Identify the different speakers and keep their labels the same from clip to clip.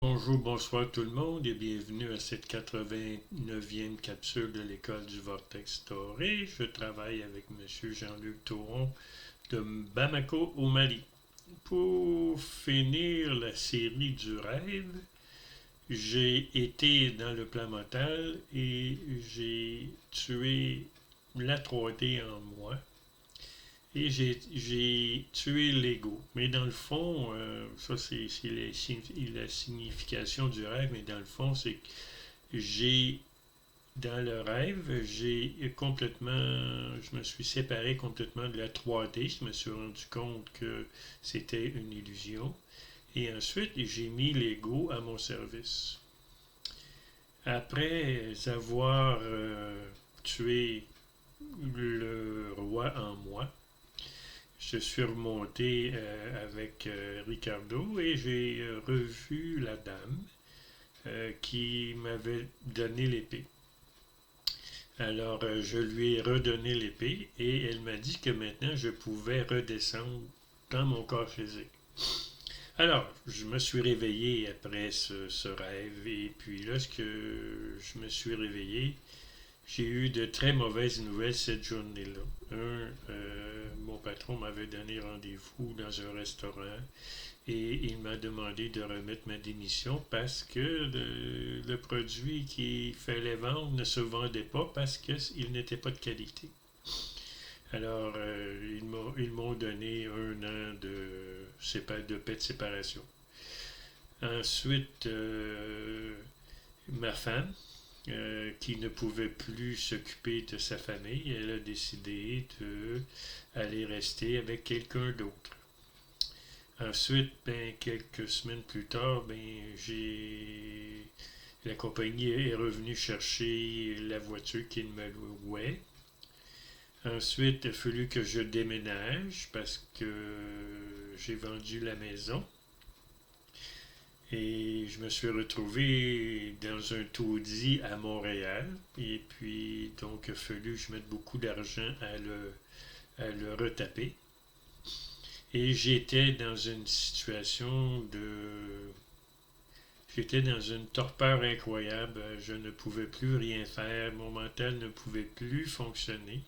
Speaker 1: Bonjour, bonsoir tout le monde et bienvenue à cette 89e capsule de l'école du Vortex Doré. Je travaille avec M. Jean-Luc Tauron de Bamako au Mali. Pour finir la série du rêve, j'ai été dans le plan mental et j'ai tué la 3D en moi. Et j'ai tué l'ego. Mais dans le fond, ça c'est la signification du rêve, mais dans le fond, c'est que j'ai, dans le rêve, je me suis séparé complètement de la 3D. Je me suis rendu compte que c'était une illusion. Et ensuite, j'ai mis l'ego à mon service. Après avoir tué le roi en moi, je suis remonté avec Ricardo et j'ai revu la dame qui m'avait donné l'épée. Alors, je lui ai redonné l'épée et elle m'a dit que maintenant je pouvais redescendre dans mon corps physique. Alors, je me suis réveillé après ce rêve et puis lorsque je me suis réveillé, j'ai eu de très mauvaises nouvelles cette journée-là. Mon patron m'avait donné rendez-vous dans un restaurant et il m'a demandé de remettre ma démission parce que le produit qu'il fallait vendre ne se vendait pas parce qu'il n'était pas de qualité. Alors, ils m'ont donné un an de paix de séparation. Ensuite, ma femme, qui ne pouvait plus s'occuper de sa famille, elle a décidé d'aller rester avec quelqu'un d'autre. Ensuite, ben, quelques semaines plus tard, la compagnie est revenue chercher la voiture qu'il me louait. Ensuite, il a fallu que je déménage parce que j'ai vendu la maison. Et je me suis retrouvé dans un taudis à Montréal. Et puis, donc, il a fallu que je mette beaucoup d'argent à le retaper. Et j'étais dans une situation de... J'étais dans une torpeur incroyable. Je ne pouvais plus rien faire. Mon mental ne pouvait plus fonctionner.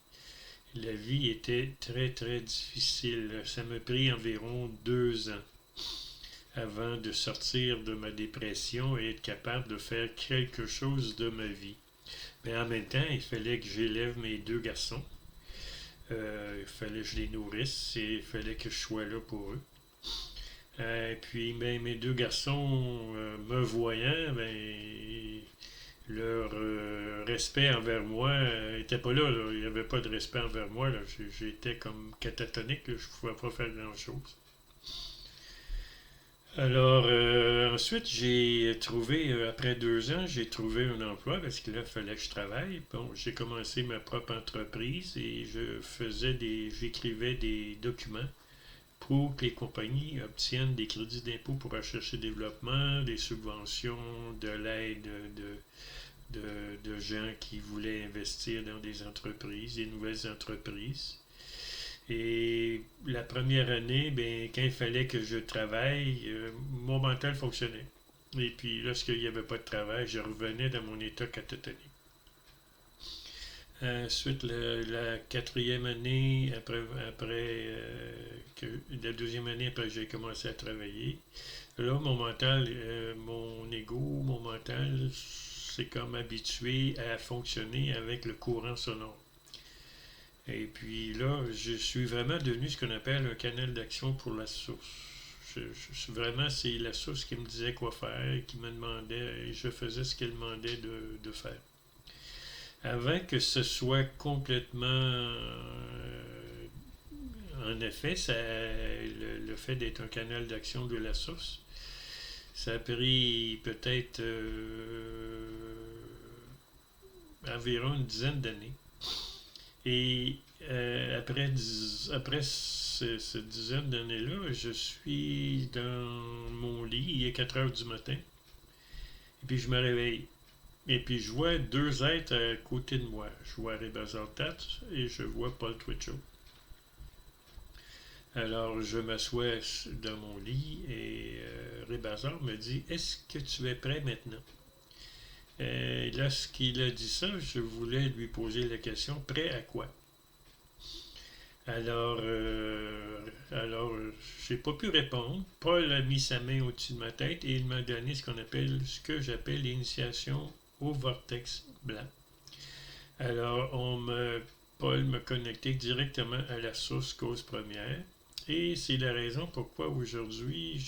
Speaker 1: La vie était très, très difficile. Ça m'a pris environ 2 ans avant de sortir de ma dépression et être capable de faire quelque chose de ma vie. Mais en même temps, il fallait que j'élève mes 2 garçons. Il fallait que je les nourrisse et il fallait que je sois là pour eux. Puis ben, mes 2 garçons, me voyant, leur respect envers moi n'était pas là, là. Il n'y avait pas de respect envers moi. Là. J'étais comme catatonique. Là. Je ne pouvais pas faire grand-chose. Alors, ensuite, j'ai trouvé, après 2 ans, j'ai trouvé un emploi parce que là, il fallait que je travaille. Bon, j'ai commencé ma propre entreprise et j'écrivais des documents pour que les compagnies obtiennent des crédits d'impôt pour recherche et développement, des subventions, de l'aide de gens qui voulaient investir dans des entreprises, des nouvelles entreprises. Et la première année, ben, quand il fallait que je travaille, mon mental fonctionnait. Et puis, lorsqu'il n'y avait pas de travail, je revenais dans mon état catatonique. Ensuite, la quatrième année, la deuxième année après que j'ai commencé à travailler, là, mon mental, mon ego, mon mental, c'est comme habitué à fonctionner avec le courant sonore. Et puis là, je suis vraiment devenu ce qu'on appelle un canal d'action pour la source. Vraiment, c'est la source qui me disait quoi faire, qui me demandait, et je faisais ce qu'elle demandait de faire. Avant que ce soit complètement en effet, le fait d'être un canal d'action de la source, ça a pris peut-être environ une dizaine d'années. Et après cette dizaine d'années-là, je suis dans mon lit, il est 4 heures du matin, et puis je me réveille. Et puis je vois 2 êtres à côté de moi. Je vois Ray Bazaltat et je vois Paul Twitchell. Alors, je m'assois dans mon lit et Rébazar me dit, est-ce que tu es prêt maintenant? Lorsqu'il a dit ça, je voulais lui poser la question, prêt à quoi? Alors, j'ai pas pu répondre. Paul a mis sa main au-dessus de ma tête et il m'a donné ce que j'appelle l'initiation au vortex blanc. Alors, Paul m'a connecté directement à la source cause première et c'est la raison pourquoi aujourd'hui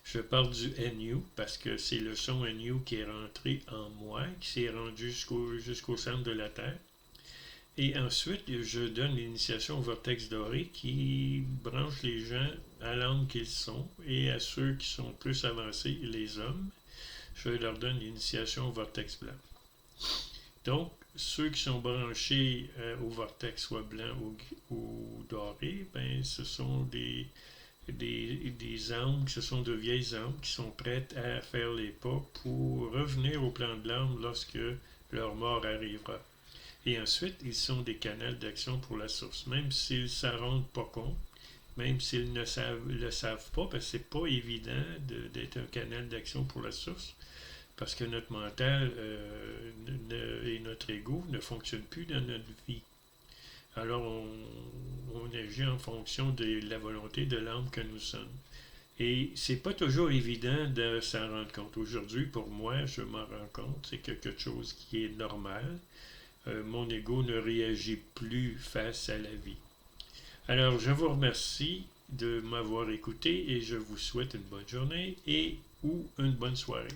Speaker 1: je parle du NU parce que c'est le son NU qui est rentré en moi, qui s'est rendu jusqu'au centre de la Terre. Et ensuite, je donne l'initiation au vortex doré qui branche les gens à l'âme qu'ils sont et à ceux qui sont plus avancés, les hommes, je leur donne l'initiation au vortex blanc. Donc, ceux qui sont branchés au vortex soit blanc ou doré, ben, ce sont des âmes, ce sont de vieilles âmes qui sont prêtes à faire les pas pour revenir au plan de l'âme lorsque leur mort arrivera. Et ensuite, ils sont des canaux d'action pour la source. Même s'ils ne s'en rendent pas compte, même s'ils ne le savent pas, parce que c'est pas évident d'être un canal d'action pour la source, parce que notre mental et notre ego ne fonctionnent plus dans notre vie. Alors, on agit en fonction de la volonté de l'âme que nous sommes. Et c'est pas toujours évident de s'en rendre compte. Aujourd'hui, pour moi, je m'en rends compte. C'est quelque chose qui est normal. Mon ego ne réagit plus face à la vie. Alors, je vous remercie de m'avoir écouté et je vous souhaite une bonne journée et ou une bonne soirée.